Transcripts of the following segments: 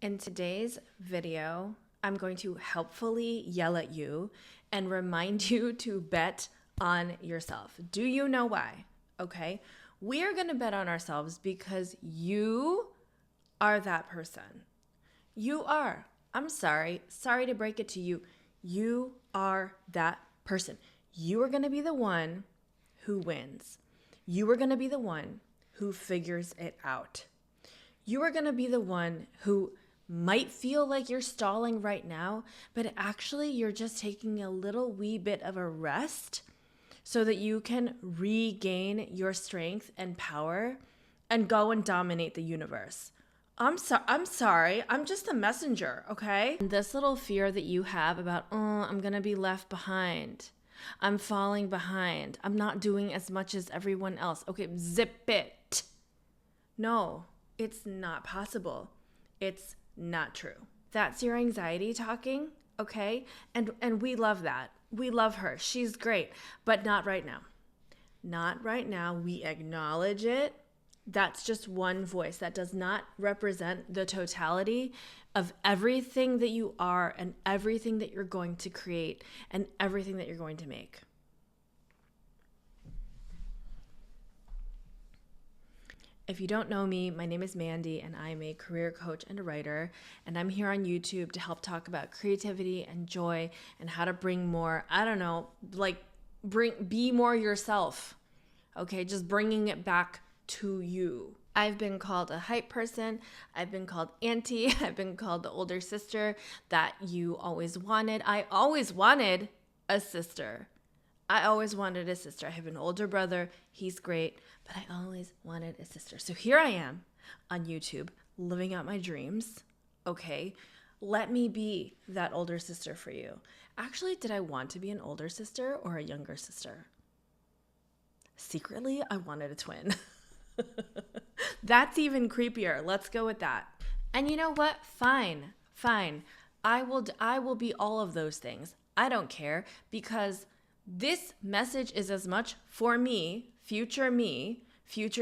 In today's video, I'm going to helpfully yell at you and remind you to bet on yourself. Do you know why? Okay. We are going to bet on ourselves because you are that person. You are. I'm sorry. Sorry to break it to you. You are that person. You are going to be the one who wins. You are going to be the one who figures it out. You are going to be the one who might feel like you're stalling right now, but actually you're just taking a little wee bit of a rest so that you can regain your strength and power and go and dominate the universe. I'm sorry. I'm just a messenger, okay? And this little fear that you have about, I'm going to be left behind. I'm falling behind. I'm not doing as much as everyone else. Okay, zip it. No, it's not possible. It's not true. That's your anxiety talking, okay? And we love that. We love her. She's great, but not right now. Not right now. We acknowledge it. That's just one voice. That does not represent the totality of everything that you are and everything that you're going to create and everything that you're going to make. If you don't know me, my name is Mandy and I'm a career coach and a writer, and I'm here on YouTube to help talk about creativity and joy and how to bring more, be more yourself. Okay, just bringing it back to you. I've been called a hype person. I've been called auntie. I've been called the older sister that you always wanted. I always wanted a sister. I always wanted a sister. I have an older brother. He's great, but I always wanted a sister. So here I am on YouTube living out my dreams. Okay, let me be that older sister for you. Actually, did I want to be an older sister or a younger sister? Secretly, I wanted a twin. That's even creepier. Let's go with that. And you know what? Fine. I will be all of those things. I don't care, because this message is as much for me, future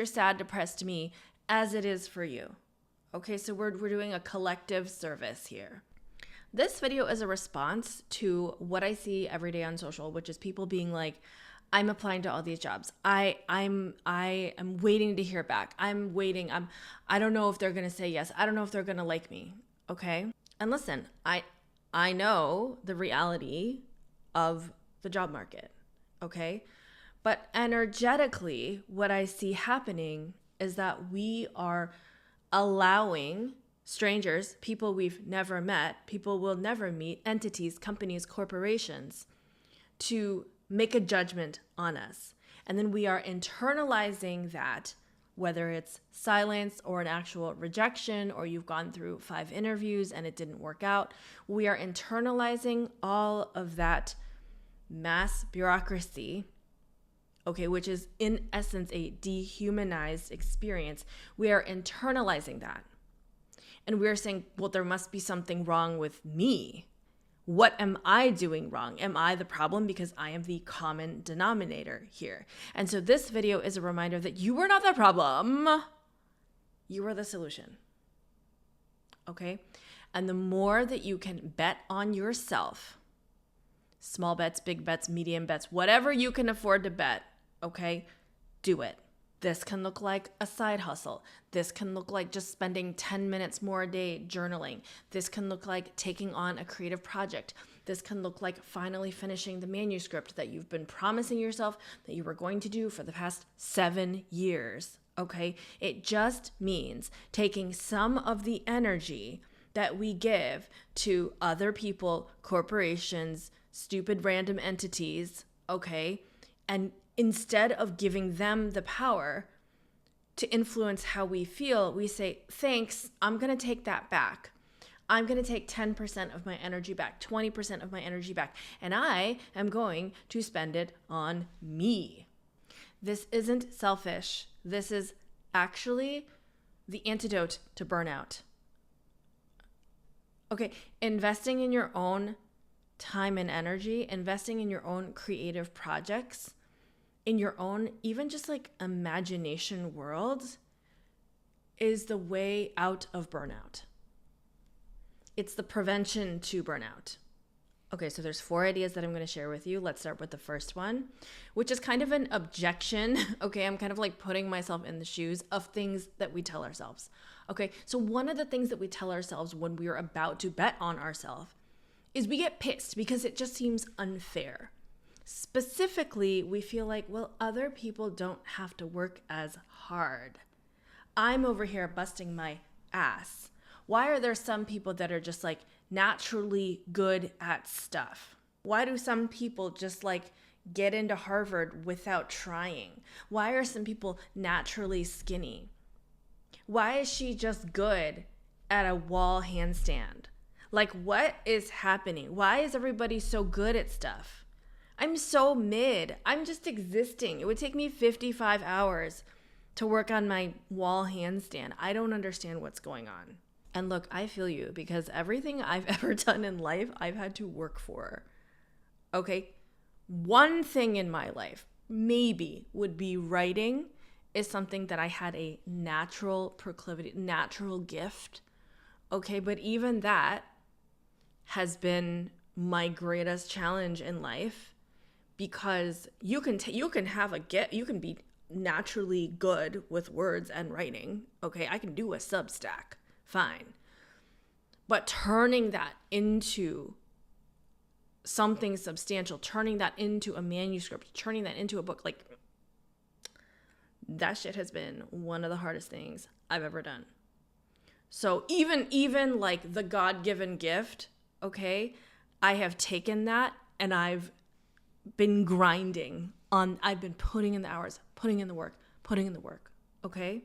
sad, depressed me, as it is for you. Okay, so we're doing a collective service here. This video is a response to what I see every day on social, which is people being like, I'm applying to all these jobs. I am waiting to hear back. I'm waiting. I don't know if they're gonna say yes. I don't know if they're gonna like me. Okay? And listen, I know the reality of the job market. Okay? But energetically, what I see happening is that we are allowing strangers, people we've never met, people we'll never meet, entities, companies, corporations, to make a judgment on us. And then we are internalizing that, whether it's silence or an actual rejection, or you've gone through 5 interviews and it didn't work out. We are internalizing all of that mass bureaucracy, okay, which is in essence a dehumanized experience. We are internalizing that. And we're saying, well, there must be something wrong with me. What am I doing wrong? Am I the problem because I am the common denominator here? And so this video is a reminder that you were not the problem. You are the solution. Okay? And the more that you can bet on yourself, small bets, big bets, medium bets, whatever you can afford to bet, okay, do it. This can look like a side hustle. This can look like just spending 10 minutes more a day journaling. This can look like taking on a creative project. This can look like finally finishing the manuscript that you've been promising yourself that you were going to do for the past 7 years, okay? It just means taking some of the energy that we give to other people, corporations, stupid random entities, okay, and instead of giving them the power to influence how we feel, we say, thanks, I'm going to take that back. I'm going to take 10% of my energy back, 20% of my energy back, and I am going to spend it on me. This isn't selfish. This is actually the antidote to burnout. Okay, investing in your own time and energy, investing in your own creative projects, in your own, even just like imagination world, is the way out of burnout. It's the prevention to burnout. Okay, so there's 4 ideas that I'm going to share with you. Let's start with the first one, which is kind of an objection. Okay, I'm kind of like putting myself in the shoes of things that we tell ourselves. Okay, so one of the things that we tell ourselves when we are about to bet on ourselves is we get pissed because it just seems unfair. Specifically, we feel like, well, other people don't have to work as hard. I'm over here busting my ass. Why are there some people that are just like naturally good at stuff? Why do some people just like get into Harvard without trying? Why are some people naturally skinny? Why is she just good at a wall handstand? Like, what is happening? Why is everybody so good at stuff? I'm so mid. I'm just existing. It would take me 55 hours to work on my wall handstand. I don't understand what's going on. And look, I feel you, because everything I've ever done in life, I've had to work for. Okay? One thing in my life, maybe, would be writing is something that I had a natural proclivity, natural gift. Okay, but even that has been my greatest challenge in life, because you can have a get, you can be naturally good with words and writing. Okay, I can do a Substack. Fine. But turning that into something substantial, turning that into a manuscript, turning that into a book, like, that shit has been one of the hardest things I've ever done. So even like the God-given gift, okay, I have taken that and I've been grinding on, I've been putting in the hours, putting in the work, okay?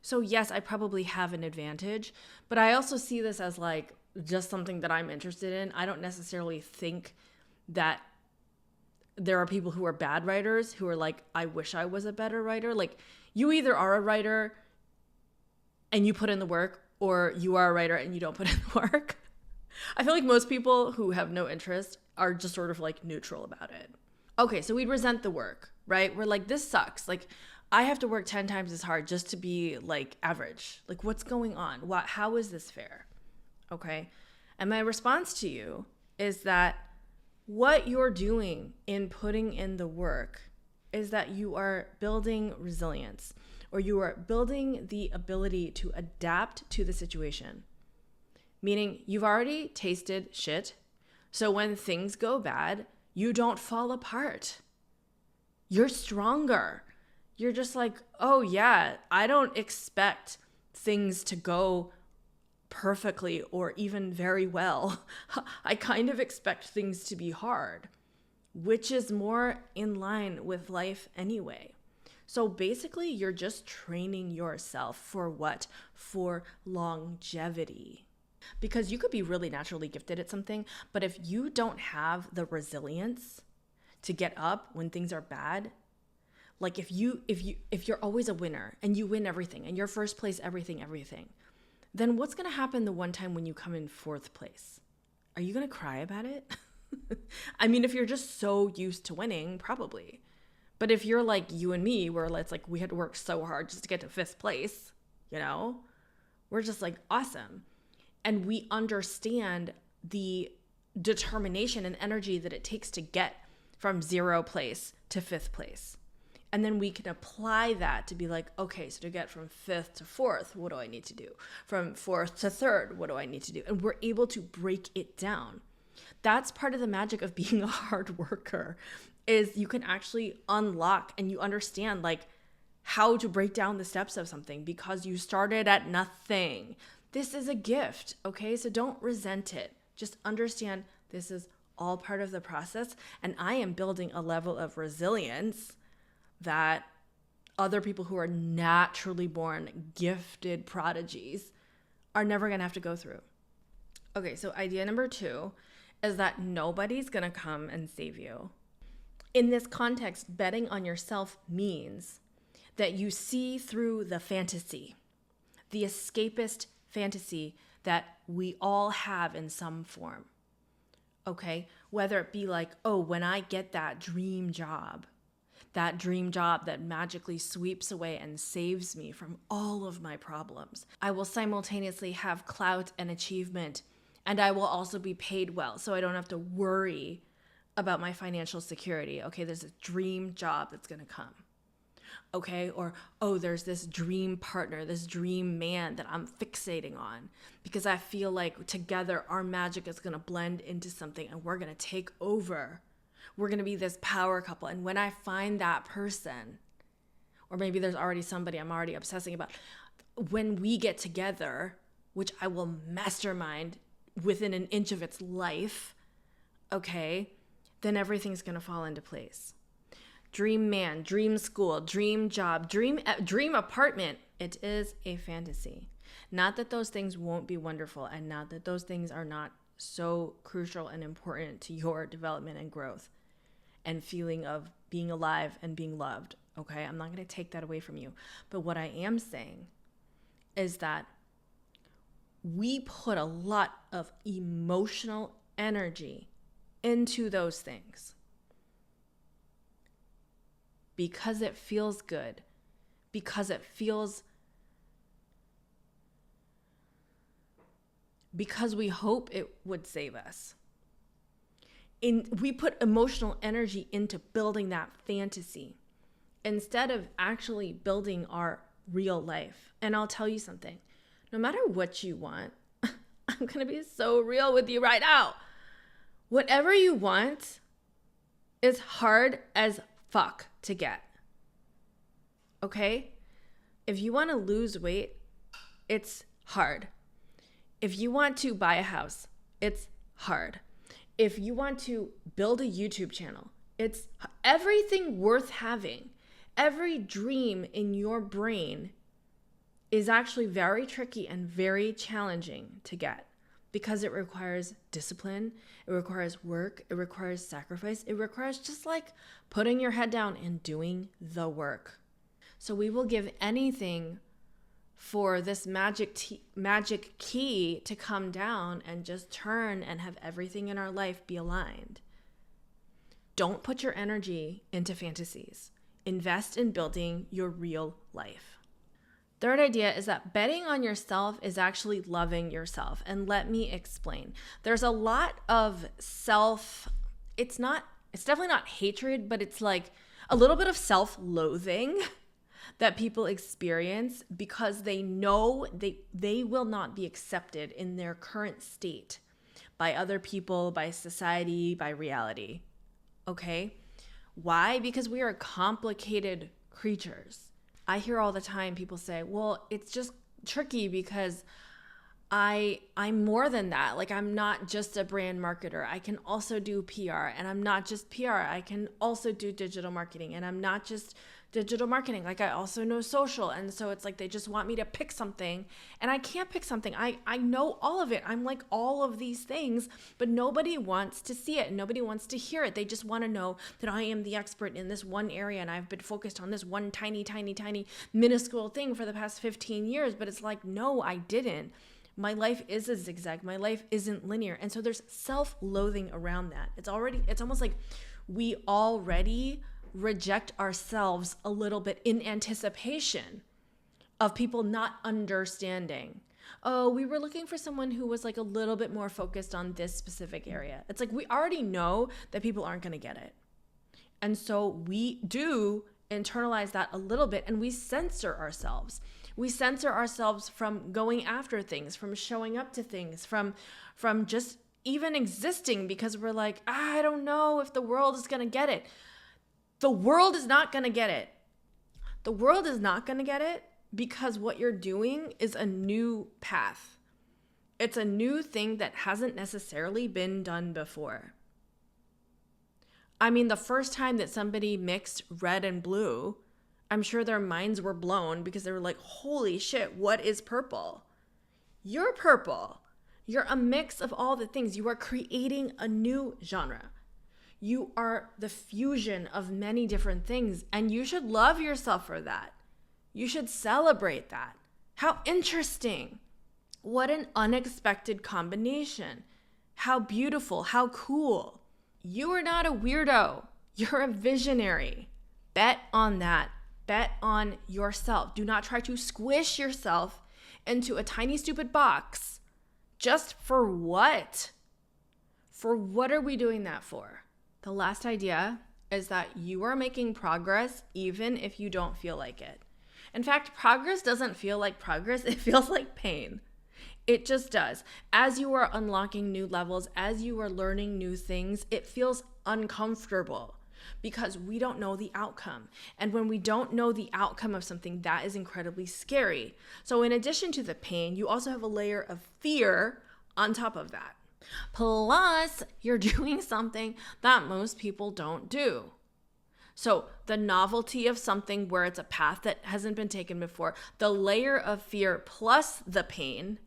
So yes, I probably have an advantage, but I also see this as like just something that I'm interested in. I don't necessarily think that there are people who are bad writers who are like, I wish I was a better writer. Like, you either are a writer and you put in the work, or you are a writer and you don't put in the work. I feel like most people who have no interest are just sort of like neutral about it. Okay, so we resent the work, right? We're like, this sucks. Like, I have to work 10 times as hard just to be like average. Like, what's going on? How is this fair? Okay. And my response to you is that what you're doing in putting in the work is that you are building resilience, or you are building the ability to adapt to the situation. Meaning, you've already tasted shit. So when things go bad, you don't fall apart. You're stronger. You're just like, oh yeah, I don't expect things to go perfectly or even very well. I kind of expect things to be hard, which is more in line with life anyway. So basically, you're just training yourself for what? For longevity. Because you could be really naturally gifted at something, but if you don't have the resilience to get up when things are bad, like if you're always a winner and you win everything and you're first place everything, then what's going to happen the one time when you come in 4th place? Are you going to cry about it? I mean, if you're just so used to winning, probably. But if you're like you and me, where it's like we had to work so hard just to get to 5th place, you know, we're just like, awesome. And we understand the determination and energy that it takes to get from 0 place to 5th place. And then we can apply that to be like, okay, so to get from 5th to 4th, what do I need to do? From 4th to 3rd, what do I need to do? And we're able to break it down. That's part of the magic of being a hard worker, is you can actually unlock and you understand like how to break down the steps of something because you started at nothing. This is a gift, okay? So don't resent it. Just understand this is all part of the process. And I am building a level of resilience that other people who are naturally born gifted prodigies are never going to have to go through. Okay, so idea number 2 is that nobody's going to come and save you. In this context, betting on yourself means that you see through the fantasy, the escapist fantasy that we all have in some form. Okay, whether it be like, oh, when I get that dream job that magically sweeps away and saves me from all of my problems, I will simultaneously have clout and achievement And I will also be paid well, so I don't have to worry about my financial security. Okay, there's a dream job that's going to come. Okay, or, oh, there's this dream partner, this dream man that I'm fixating on because I feel like together our magic is going to blend into something and we're going to take over. We're going to be this power couple. And when I find that person, or maybe there's already somebody I'm already obsessing about, when we get together, which I will mastermind within an inch of its life, okay, then everything's going to fall into place. Dream man, dream school, dream job, dream apartment. It is a fantasy. Not that those things won't be wonderful, and not that those things are not so crucial and important to your development and growth and feeling of being alive and being loved. Okay, I'm not going to take that away from you. But what I am saying is that we put a lot of emotional energy into those things because it feels good, because we hope it would save us. We put emotional energy into building that fantasy instead of actually building our real life. And I'll tell you something, no matter what you want, I'm going to be so real with you right now. Whatever you want is hard as fuck to get. Okay? If you want to lose weight, it's hard. If you want to buy a house, it's hard. If you want to build a YouTube channel, it's everything worth having. Every dream in your brain is actually very tricky and very challenging to get because it requires discipline, it requires work, it requires sacrifice, it requires just like putting your head down and doing the work. So we will give anything for this magic key to come down and just turn and have everything in our life be aligned. Don't put your energy into fantasies. Invest in building your real life. Third idea is that betting on yourself is actually loving yourself. And let me explain. There's a lot of it's definitely not hatred, but it's like a little bit of self-loathing that people experience because they know they will not be accepted in their current state by other people, by society, by reality. Okay? Why? Because we are complicated creatures. I hear all the time people say, well, it's just tricky because I'm more than that. Like, I'm not just a brand marketer. I can also do PR, and I'm not just PR. I can also do digital marketing, and I'm not just digital marketing. Like, I also know social. And so it's like they just want me to pick something, and I can't pick something. I know all of it. I'm like all of these things, but nobody wants to see it. Nobody wants to hear it. They just want to know that I am the expert in this one area, and I've been focused on this one tiny, tiny, tiny minuscule thing for the past 15 years. But it's like, no, I didn't. My life is a zigzag. My life isn't linear. And so there's self-loathing around that. It's almost like we already reject ourselves a little bit in anticipation of people not understanding. Oh, we were looking for someone who was like a little bit more focused on this specific area. It's like we already know that people aren't going to get it. And so we do internalize that a little bit, and we censor ourselves. We censor ourselves from going after things, from showing up to things, from just even existing because we're like, I don't know if the world is going to get it. The world is not going to get it. The world is not going to get it because what you're doing is a new path. It's a new thing that hasn't necessarily been done before. I mean, the first time that somebody mixed red and blue, I'm sure their minds were blown because they were like, holy shit, what is purple? You're purple. You're a mix of all the things. You are creating a new genre. You are the fusion of many different things, and you should love yourself for that. You should celebrate that. How interesting. What an unexpected combination. How beautiful, how cool. You are not a weirdo. You're a visionary. Bet on that. Bet on yourself. Do not try to squish yourself into a tiny, stupid box Just for what? For what are we doing that for? The last idea is that you are making progress even if you don't feel like it. In fact, progress doesn't feel like progress, it feels like pain. It just does. As you are unlocking new levels, as you are learning new things, it feels uncomfortable because we don't know the outcome. And when we don't know the outcome of something, that is incredibly scary. So in addition to the pain, you also have a layer of fear on top of that. Plus, you're doing something that most people don't do. So the novelty of something where it's a path that hasn't been taken before, the layer of fear plus the pain,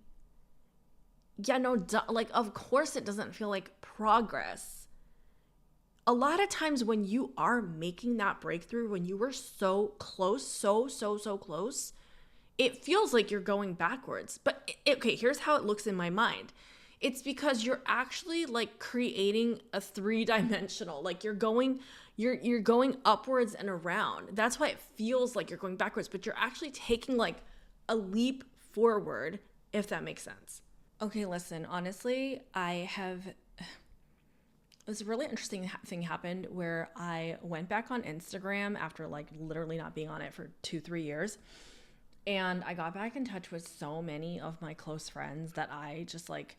like, of course it doesn't feel like progress. A lot of times when you are making that breakthrough, when you were so close, so close, it feels like you're going backwards. But okay, here's how it looks in my mind. It's because you're actually like creating a 3-dimensional, like you're going upwards and around. That's why it feels like you're going backwards, but you're actually taking like a leap forward, if that makes sense. Okay, listen, honestly, this really interesting thing happened where I went back on Instagram after like literally not being on it for 2-3 years. And I got back in touch with so many of my close friends that I just like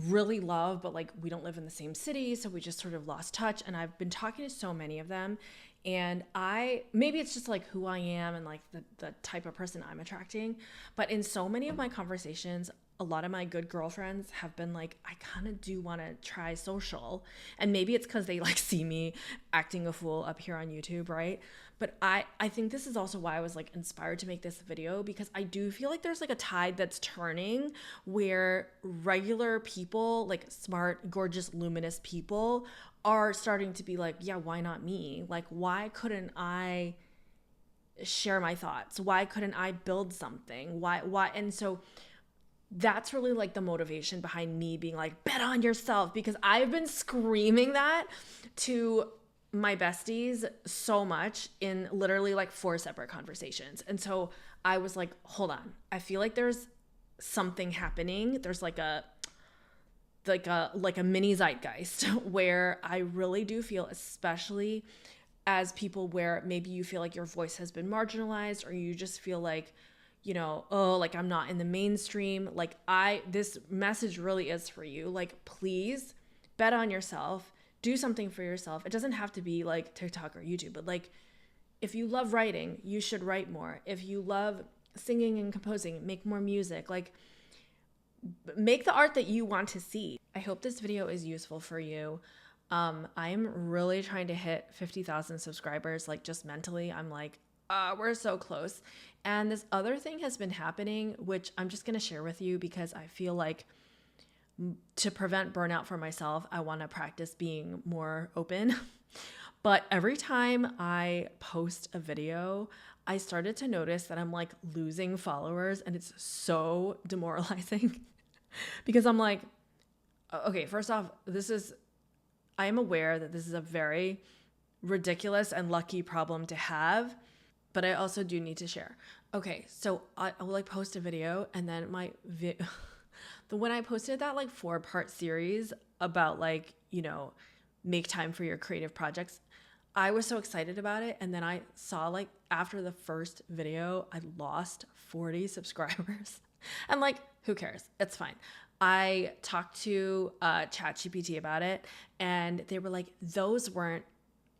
really love, but like we don't live in the same city, so we just sort of lost touch. And I've been talking to so many of them, and maybe it's just like who I am and like the type of person I'm attracting, but in so many of my conversations, a lot of my good girlfriends have been like, I kind of do want to try social. And maybe it's because they like see me acting a fool up here on YouTube, right? But I think this is also why I was like inspired to make this video, because I do feel like there's like a tide that's turning where regular people, like smart, gorgeous, luminous people, are starting to be like, yeah, why not me? Like, why couldn't I share my thoughts? Why couldn't I build something? Why? And so that's really like the motivation behind me being like, bet on yourself, because I've been screaming that to my besties so much in literally like 4 separate conversations. And so I was like, hold on, I feel like there's something happening. There's like a mini zeitgeist where I really do feel, especially as people where maybe you feel like your voice has been marginalized, or you just feel like, you know, oh, like I'm not in the mainstream. Like this message really is for you. Like, please bet on yourself, do something for yourself. It doesn't have to be like TikTok or YouTube, but like, if you love writing, you should write more. If you love singing and composing, make more music. Like, make the art that you want to see. I hope this video is useful for you. I'm really trying to hit 50,000 subscribers, like just mentally. I'm like, we're so close. And this other thing has been happening, which I'm just going to share with you because I feel like to prevent burnout for myself, I want to practice being more open. But every time I post a video, I started to notice that I'm like losing followers, and it's so demoralizing because I'm like, okay, first off, I am aware that this is a very ridiculous and lucky problem to have, but I also do need to share. Okay, so I will like post a video, and then when I posted that like 4-part series about like, you know, make time for your creative projects, I was so excited about it. And then I saw like after the first video, I lost 40 subscribers. And like, who cares? It's fine. I talked to ChatGPT about it, and they were like, those weren't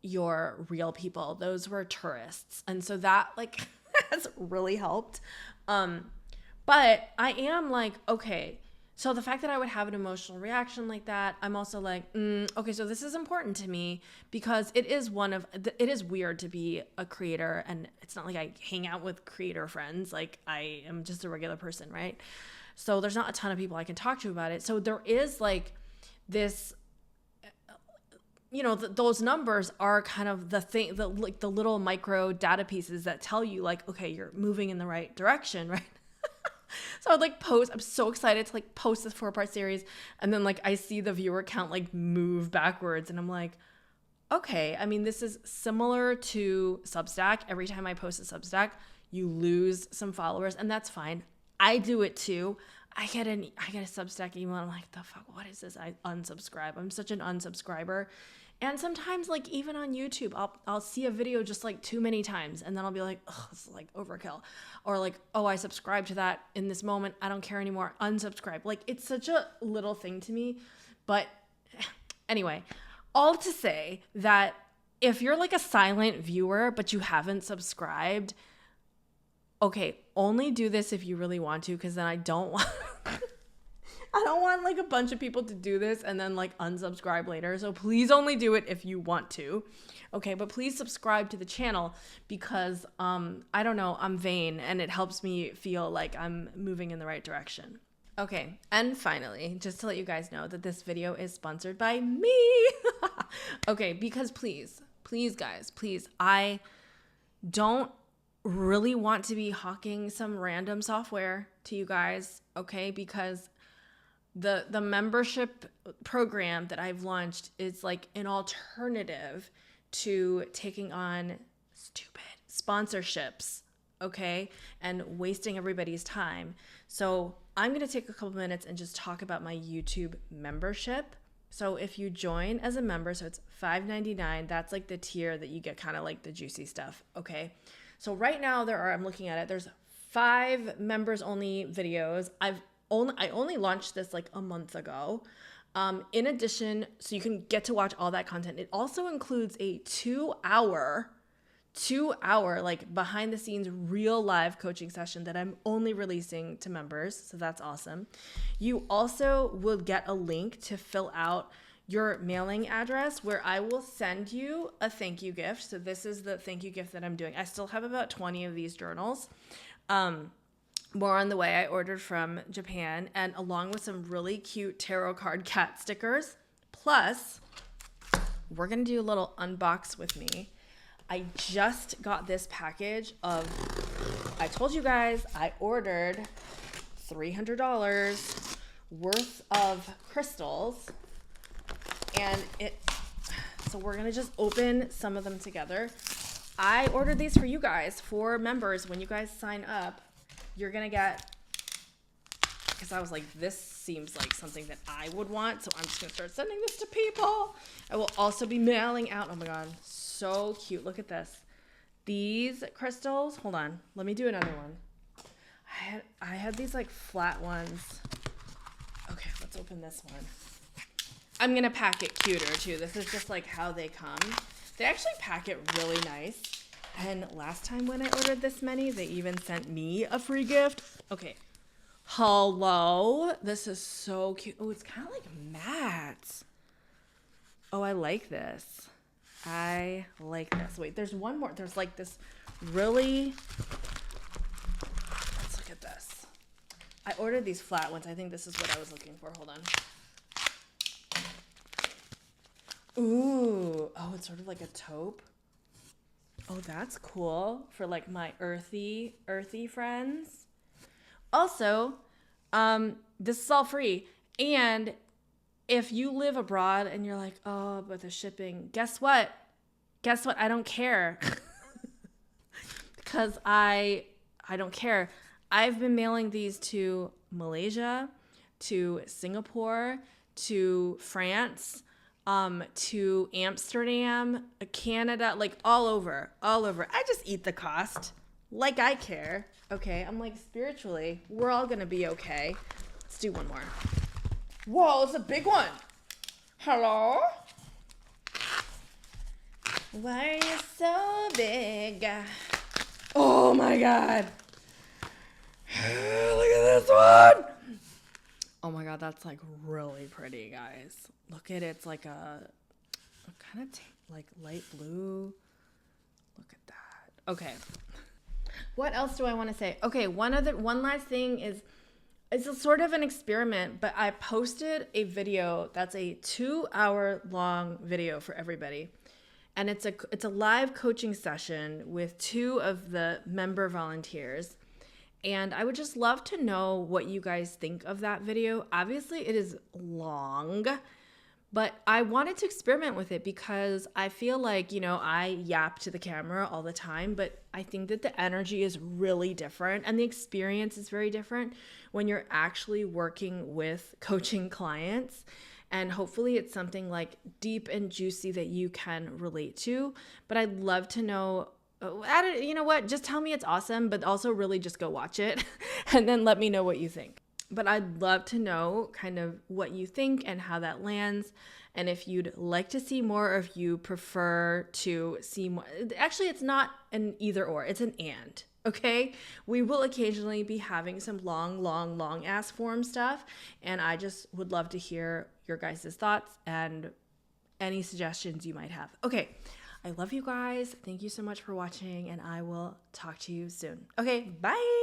your real people. Those were tourists. And so that like has really helped. But I am like, okay, so the fact that I would have an emotional reaction like that, I'm also like, okay, so this is important to me because it is weird to be a creator, and it's not like I hang out with creator friends. Like, I am just a regular person, right? So there's not a ton of people I can talk to about it. So there is like this, you know, those numbers are kind of the thing, like the little micro data pieces that tell you like, okay, you're moving in the right direction, right? So I'd like post, I'm so excited to like post this 4-part series, and then like I see the viewer count like move backwards, and I'm like, okay, I mean, this is similar to Substack. Every time I post a Substack, you lose some followers, and that's fine. I do it too. I get a Substack email. And I'm like, the fuck, what is this? I unsubscribe. I'm such an unsubscriber. And sometimes, like, even on YouTube, I'll see a video just like too many times, and then I'll be like, oh, this is like overkill. Or like, oh, I subscribed to that in this moment. I don't care anymore. Unsubscribe. Like, it's such a little thing to me. But anyway, all to say that if you're like a silent viewer, but you haven't subscribed, okay, only do this if you really want to, because then I don't want like a bunch of people to do this and then like unsubscribe later. So please only do it if you want to. Okay, but please subscribe to the channel because I don't know, I'm vain and it helps me feel like I'm moving in the right direction. Okay, and finally, just to let you guys know that this video is sponsored by me. Okay, because please guys, please, I don't really want to be hawking some random software to you guys, okay? Because the membership program that I've launched is like an alternative to taking on stupid sponsorships, okay? And wasting everybody's time. So I'm going to take a couple minutes and just talk about my YouTube membership. So if you join as a member, so it's $5.99, that's like the tier that you get kind of like the juicy stuff, okay? So right now I'm looking at it, there's 5 members only videos. I only launched this like a month ago. In addition, so you can get to watch all that content. It also includes a 2-hour like behind the scenes real live coaching session that I'm only releasing to members. So that's awesome. You also will get a link to fill out your mailing address where I will send you a thank you gift. So this is the thank you gift that I'm doing. I still have about 20 of these journals. More on the way. I ordered from Japan, and along with some really cute tarot card cat stickers. Plus, we're going to do a little unbox with me. I just got this package of, I told you guys, I ordered $300 worth of crystals, and so we're going to just open some of them together. I ordered these for you guys, for members. When you guys sign up, you're going to get, because I was like, this seems like something that I would want, so I'm just going to start sending this to people. I will also be mailing out, oh my God, so cute. Look at this. These crystals, hold on, let me do another one. I had these like flat ones. Okay, let's open this one. I'm going to pack it cuter too. This is just like how they come. They actually pack it really nice. And last time when I ordered this many, they even sent me a free gift. Okay. Hello. This is so cute. Oh, it's kind of like matte. Oh, I like this. I like this. Wait, there's one more. There's like this really, let's look at this. I ordered these flat ones. I think this is what I was looking for. Hold on. Ooh. Oh, it's sort of like a taupe. Oh, that's cool for like my earthy friends. Also, this is all free. And if you live abroad and you're like, oh, but the shipping, guess what? I don't care. Because I don't care. I've been mailing these to Malaysia, to Singapore, to France, to Amsterdam, Canada, like all over. I just eat the cost. Like I care. Okay. I'm like, spiritually, we're all going to be okay. Let's do one more. Whoa, it's a big one. Hello? Why are you so big? Oh my God. Look at this one. Oh my God, that's like really pretty, guys. Look at it. It's like a kind of like light blue. Look at that. Okay. What else do I want to say? Okay, one last thing is, it's a sort of an experiment, but I posted a video that's a 2-hour long video for everybody. And it's a live coaching session with 2 of the member volunteers. And I would just love to know what you guys think of that video. Obviously, it is long, But I wanted to experiment with it because I feel like, I yap to the camera all the time, but I think that the energy is really different and the experience is very different when you're actually working with coaching clients. And hopefully it's something like deep and juicy that you can relate to. But I'd love to know. You know what? Just tell me it's awesome, but also really just go watch it and then let me know what you think. But I'd love to know kind of what you think and how that lands. And if you'd like to see more, or if you prefer to see more. Actually, it's not an either or, it's an and. Okay? We will occasionally be having some long ass form stuff. And I just would love to hear your guys' thoughts and any suggestions you might have. Okay. I love you guys. Thank you so much for watching, and I will talk to you soon. Okay, bye.